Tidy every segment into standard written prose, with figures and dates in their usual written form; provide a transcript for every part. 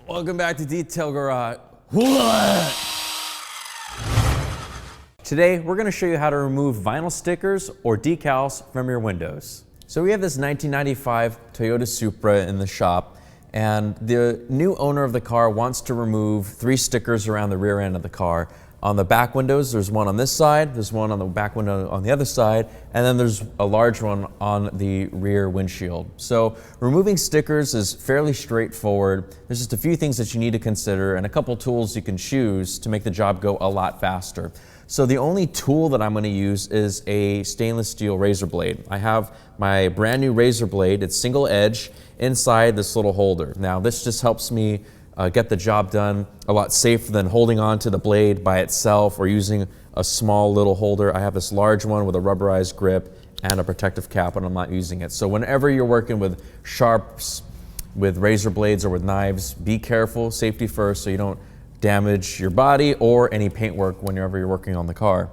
Welcome back to Detail Garage. Today, we're going to show you how to remove vinyl stickers or decals from your windows. So we have this 1995 Toyota Supra in the shop, and the new owner of the car wants to remove 3 stickers around the rear end of the car. On the back windows, there's one on this side, there's one on the back window on the other side, and then there's a large one on the rear windshield. So removing stickers is fairly straightforward. There's just a few things that you need to consider and a couple tools you can choose to make the job go a lot faster. So the only tool that I'm going to use is a stainless steel razor blade. I have my brand new razor blade. It's single edge inside this little holder. Now this just helps me get the job done a lot safer than holding on to the blade by itself or using a small little holder. I have this large one with a rubberized grip and a protective cap, and I'm not using it. So whenever you're working with sharps, with razor blades or with knives, be careful, safety first, so you don't damage your body or any paintwork whenever you're working on the car.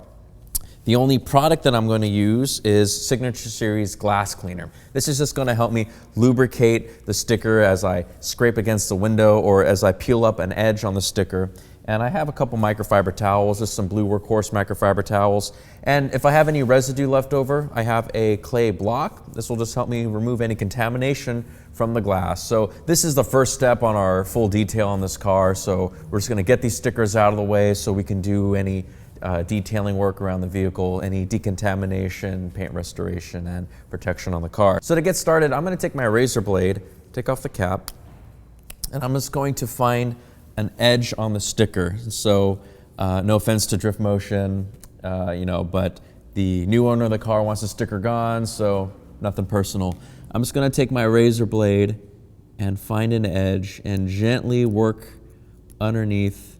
The only product that I'm going to use is Signature Series Glass Cleaner. This is just going to help me lubricate the sticker as I scrape against the window or as I peel up an edge on the sticker. And I have a couple microfiber towels, just some Blue Workhorse microfiber towels. And if I have any residue left over, I have a clay block. This will just help me remove any contamination from the glass. So this is the first step on our full detail on this car. So we're just going to get these stickers out of the way so we can do any detailing work around the vehicle, any decontamination, paint restoration, and protection on the car. So to get started, I'm going to take my razor blade, take off the cap, and I'm just going to find an edge on the sticker. So no offense to Drift Motion, but the new owner of the car wants the sticker gone, so nothing personal. I'm just going to take my razor blade and find an edge and gently work underneath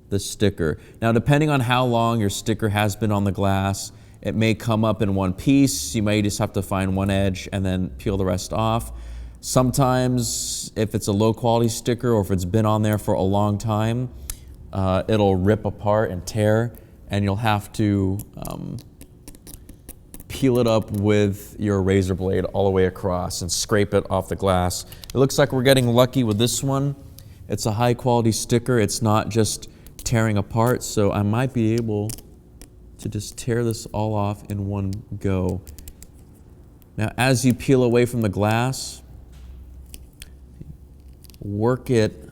the sticker. Now, depending on how long your sticker has been on the glass, it may come up in one piece. You may just have to find one edge and then peel the rest off. Sometimes, if it's a low quality sticker or if it's been on there for a long time, it'll rip apart and tear, and you'll have to peel it up with your razor blade all the way across and scrape it off the glass. It looks like we're getting lucky with this one. It's a high quality sticker. It's not just tearing apart, so I might be able to just tear this all off in one go. Now, as you peel away from the glass, work it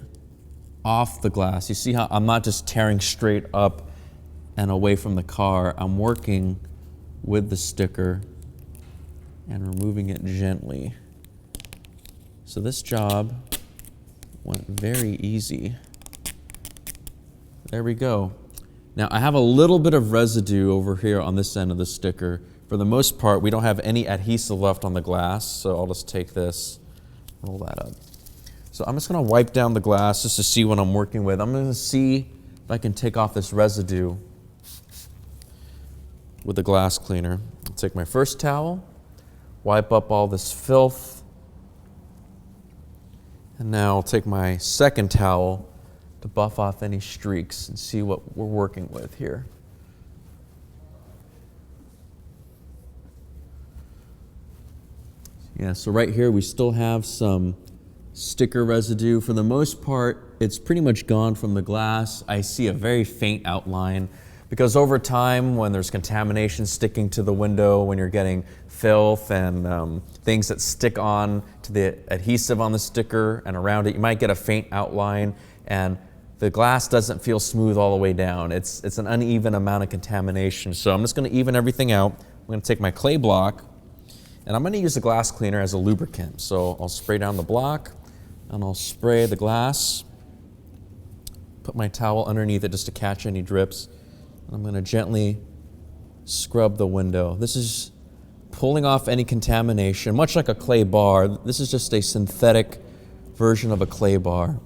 off the glass. You see how I'm not just tearing straight up and away from the car. I'm working with the sticker and removing it gently. So this job went very easy. There we go. Now I have a little bit of residue over here on this end of the sticker. For the most part, we don't have any adhesive left on the glass, so I'll just take this, roll that up. So I'm just gonna wipe down the glass just to see what I'm working with. I'm gonna see if I can take off this residue with the glass cleaner. I'll take my first towel, wipe up all this filth, and now I'll take my second towel to buff off any streaks and see what we're working with here. Yeah, so right here we still have some sticker residue. For the most part, it's pretty much gone from the glass. I see a very faint outline because over time, when there's contamination sticking to the window, when you're getting filth and things that stick on to the adhesive on the sticker and around it, you might get a faint outline, and the glass doesn't feel smooth all the way down. It's an uneven amount of contamination. So I'm just gonna even everything out. I'm gonna take my clay block, and I'm gonna use the glass cleaner as a lubricant. So I'll spray down the block, and I'll spray the glass, put my towel underneath it just to catch any drips, and I'm gonna gently scrub the window. This is pulling off any contamination, much like a clay bar. This is just a synthetic version of a clay bar.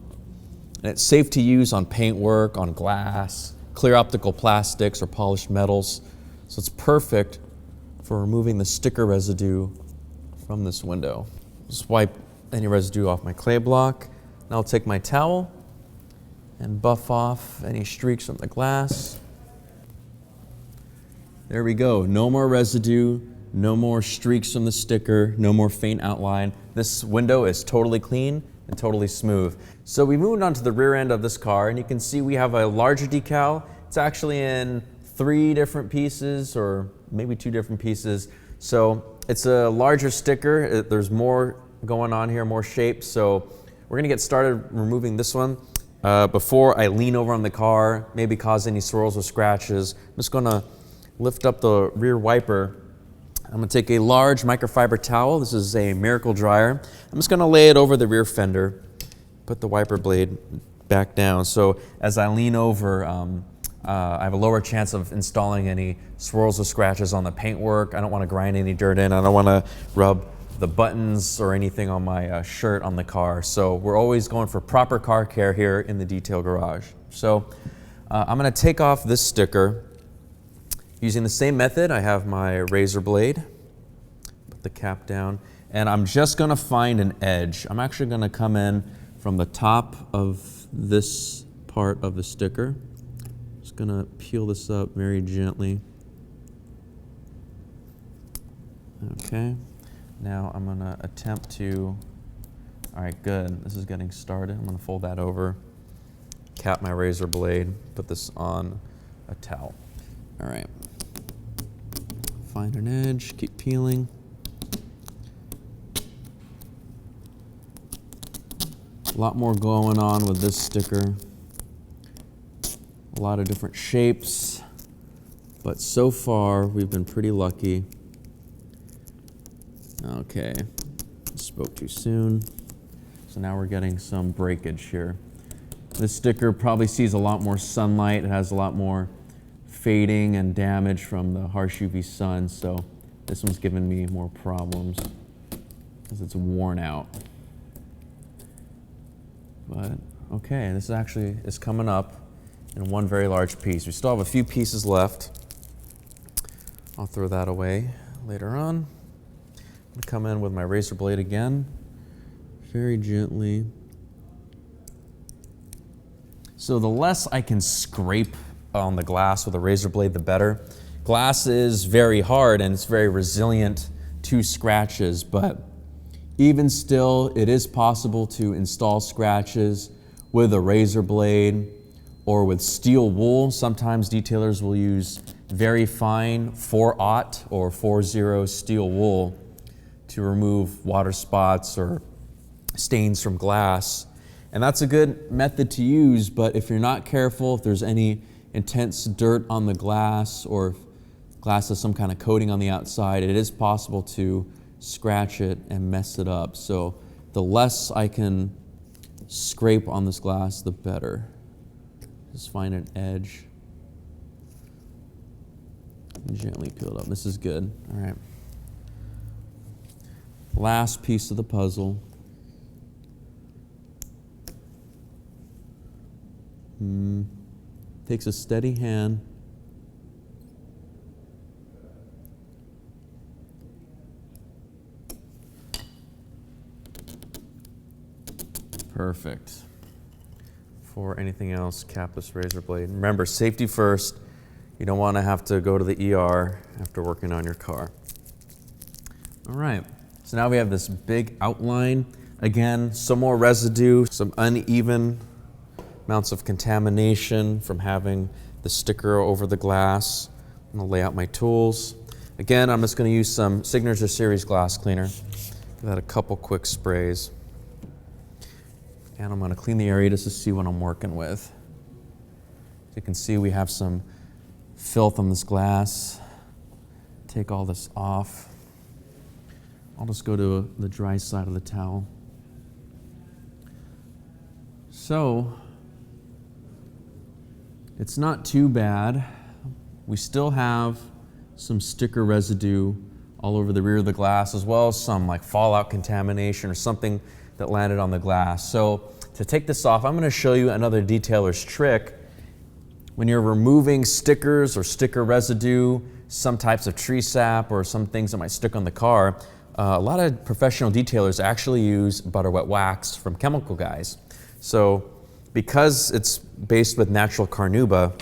And it's safe to use on paintwork, on glass, clear optical plastics, or polished metals. So it's perfect for removing the sticker residue from this window. Just wipe any residue off my clay block. Now I'll take my towel and buff off any streaks from the glass. There we go. No more residue, no more streaks from the sticker, no more faint outline. This window is totally clean. and totally smooth. So we moved on to the rear end of this car, and you can see we have a larger decal. It's actually in 3 different pieces, or maybe 2 different pieces. So it's a larger sticker. There's more going on here, more shapes. So we're gonna get started removing this one. Before I lean over on the car, maybe cause any swirls or scratches, I'm just gonna lift up the rear wiper. I'm gonna take a large microfiber towel. This is a Miracle dryer. I'm just gonna lay it over the rear fender, put the wiper blade back down. So as I lean over, I have a lower chance of installing any swirls or scratches on the paintwork. I don't wanna grind any dirt in. I don't wanna rub the buttons or anything on my shirt on the car. So we're always going for proper car care here in the detail garage. So I'm gonna take off this sticker. Using the same method, I have my razor blade, put the cap down, and I'm just gonna find an edge. I'm actually gonna come in from the top of this part of the sticker. Just gonna peel this up very gently. Okay, now I'm gonna attempt to, all right, good, this is getting started. I'm gonna fold that over, cap my razor blade, put this on a towel. All right. Find an edge, keep peeling. A lot more going on with this sticker. A lot of different shapes, but so far we've been pretty lucky. Okay, spoke too soon. So now we're getting some breakage here. This sticker probably sees a lot more sunlight. It has a lot more fading and damage from the harsh UV sun, so this one's giving me more problems because it's worn out. But okay, this actually is coming up in one very large piece. We still have a few pieces left. I'll throw that away later on. I'm gonna come in with my razor blade again, very gently. So the less I can scrape on the glass with a razor blade, the better. Glass is very hard and it's very resilient to scratches, but even still, it is possible to install scratches with a razor blade or with steel wool. Sometimes detailers will use very fine 4/0 or 4/0 steel wool to remove water spots or stains from glass. And that's a good method to use, but if you're not careful, if there's any intense dirt on the glass, or if glass has some kind of coating on the outside, it is possible to scratch it and mess it up. So the less I can scrape on this glass, the better. Just find an edge and gently peel it up. This is good. All right. Last piece of the puzzle. Takes a steady hand. Perfect. Before anything else, cap this razor blade. Remember, safety first. You don't want to have to go to the ER after working on your car. All right, so now we have this big outline. Again, some more residue, some uneven amounts of contamination from having the sticker over the glass. I'm gonna lay out my tools. Again, I'm just gonna use some Signature Series glass cleaner. Give that a couple quick sprays. And I'm gonna clean the area just to see what I'm working with. As you can see, we have some filth on this glass. Take all this off. I'll just go to the dry side of the towel. So, it's not too bad. We still have some sticker residue all over the rear of the glass, as well as some like fallout contamination or something that landed on the glass. So to take this off, I'm going to show you another detailer's trick. When you're removing stickers or sticker residue, some types of tree sap or some things that might stick on the car, a lot of professional detailers actually use butter wet wax from Chemical Guys. So because it's based with natural carnauba,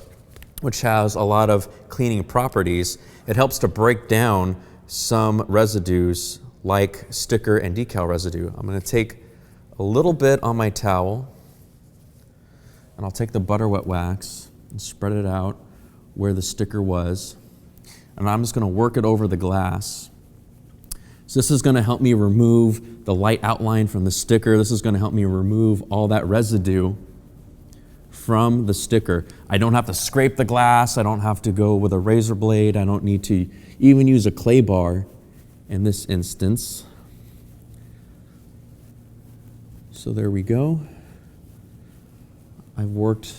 which has a lot of cleaning properties, it helps to break down some residues like sticker and decal residue. I'm going to take a a little bit on my towel, and I'll take the butter wet wax and spread it out where the sticker was, and I'm just going to work it over the glass. So this is going to help me remove the light outline from the sticker. This is going to help me remove all that residue from the sticker. I don't have to scrape the glass. I don't have to go with a razor blade. I don't need to even use a clay bar in this instance. So there we go. I've worked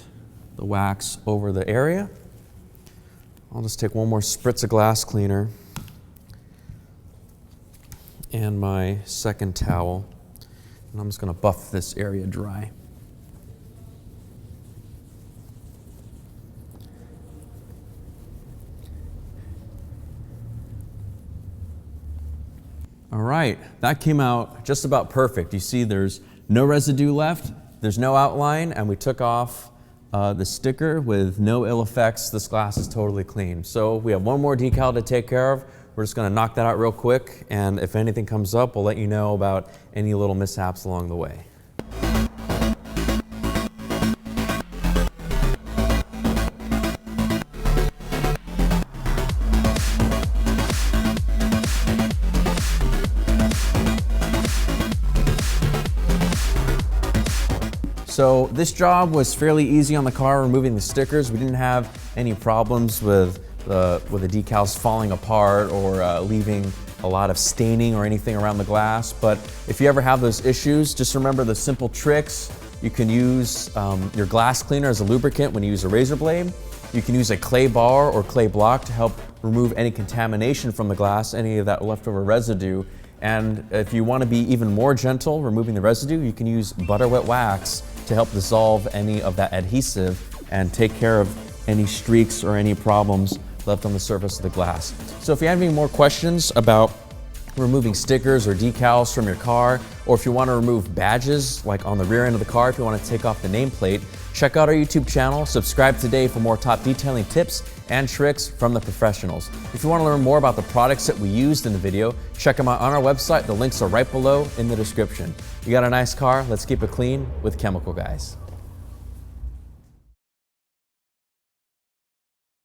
the wax over the area. I'll just take one more spritz of glass cleaner and my second towel, and I'm just going to buff this area dry. All right, that came out just about perfect. You see there's no residue left, there's no outline, and we took off the sticker with no ill effects. This glass is totally clean. So we have one more decal to take care of. We're just going to knock that out real quick, and if anything comes up, we'll let you know about any little mishaps along the way. So this job was fairly easy on the car, removing the stickers. We didn't have any problems with the decals falling apart or leaving a lot of staining or anything around the glass. But if you ever have those issues, just remember the simple tricks. You can use your glass cleaner as a lubricant when you use a razor blade. You can use a clay bar or clay block to help remove any contamination from the glass, any of that leftover residue. And if you want to be even more gentle removing the residue, you can use butter wet wax to help dissolve any of that adhesive and take care of any streaks or any problems left on the surface of the glass. So if you have any more questions about removing stickers or decals from your car, or if you want to remove badges like on the rear end of the car, if you want to take off the nameplate, check out our YouTube channel, subscribe today for more top detailing tips and tricks from the professionals. If you want to learn more about the products that we used in the video, check them out on our website. The links are right below in the description. You got a nice car? Let's keep it clean with Chemical Guys.